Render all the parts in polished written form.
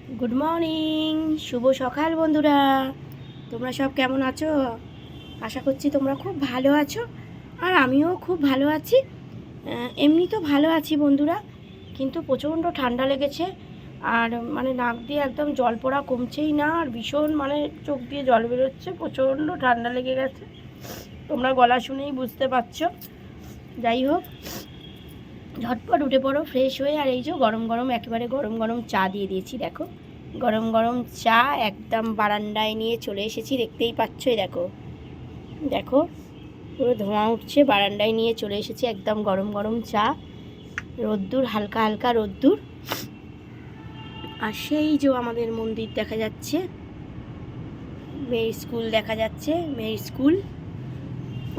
Good morning, শুভ সকাল বন্ধুরা। তোমরা সব কেমন আছো? আশা করছি তোমরা খুব ভালো আছো, আর আমিও খুব ভালো আছি। এমনি তো ভালো আছি বন্ধুরা, কিন্তু প্রচণ্ড ঠান্ডা লেগেছে। আর নাক দিয়ে একদম জল পড়া কমছেই না, আর ভীষণ চোখ দিয়ে জল বেরোচ্ছে, প্রচণ্ড ঠান্ডা লেগে গেছে। তোমরা গলা শুনেই বুঝতে পারছো। যাই হোক, ঝটপট উঠে পড়ো ফ্রেশ হয়ে। আর এই যে গরম গরম, একেবারে গরম গরম চা দিয়ে দিয়েছি। দেখো, গরম গরম চা একদম বারান্দায় নিয়ে চলে এসেছি, দেখতেই পাচ্ছই। দেখো দেখো, পুরো ধোঁয়া উঠছে, বারান্দায় নিয়ে চলে এসেছি একদম গরম গরম চা। রোদ্দুর, হালকা হালকা রোদ্দুর। আর সেই যে আমাদের মন্দির দেখা যাচ্ছে, মেয়ের স্কুল দেখা যাচ্ছে, মেয়ের স্কুল,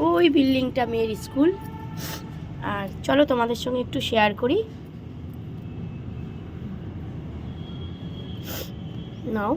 ওই বিল্ডিংটা মেয়ের স্কুল। আর চলো তোমাদের সঙ্গে একটু শেয়ার করি। নাও,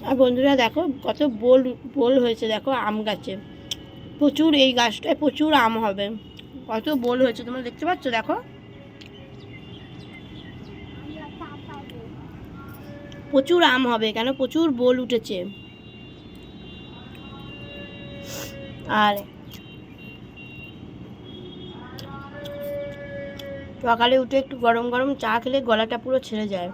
আর বন্ধুরা দেখো কত বোল বোল হয়েছে। দেখো আম গাছে প্রচুর, এই গাছটায় প্রচুর আম হবে। কত বোল হয়েছে তোমরা দেখতে পাচ্ছ। দেখো প্রচুর আম হবে, কেন প্রচুর বোল উঠেছে। আর সকালে উঠে একটু গরম গরম চা খেলে গলাটা পুরো ছেড়ে যায়।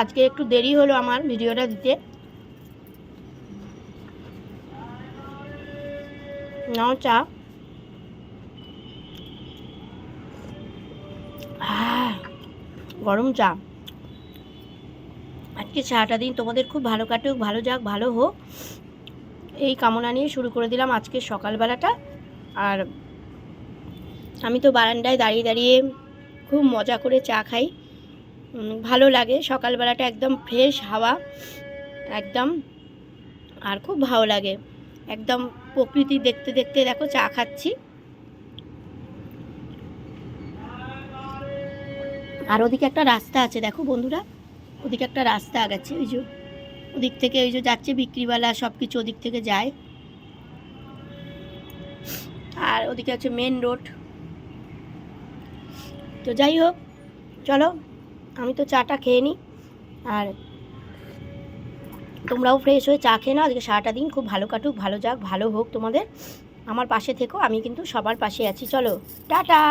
আজকে একটু দেরি হলো আমার ভিডিওটা দিতে। নাও চা। গরম চা। আজকে সারাটা দিন তোমাদের খুব ভালো কাটুক, ভালো যাক, ভালো হোক, এই কামনা নিয়ে শুরু করে দিলাম আজকে সকালবেলাটা। আর আমি তো বারান্দায় দাঁড়িয়ে দাঁড়িয়ে খুব মজা করে চা খাই, ভালো লাগে সকালবেলাটা, একদম ফ্রেশ হাওয়া একদম। আর খুব ভালো লাগে একদম প্রকৃতি দেখতে দেখতে। দেখো চা খাচ্ছি। আর ওদিকে একটা রাস্তা আছে, দেখো বন্ধুরা, ওদিকে একটা রাস্তা গেছে, ওই যে ওদিক থেকে ওই যে যাচ্ছে বিক্রিওয়ালা, সব কিছু ওদিক থেকে যায়। আর ওদিকে হচ্ছে মেন রোড। তো যাই হোক, চলো আমি তো চাটা খেয়ে নিই, আর তোমরাও ফ্রেশ হয়ে চা খেয়ে নাও। আজকে সারাটা দিন খুব ভালো কাটুক, ভালো যাক, ভালো হোক তোমাদের। আমার পাশে থেকো, আমি কিন্তু সবার পাশে আছি। চলো টাটা।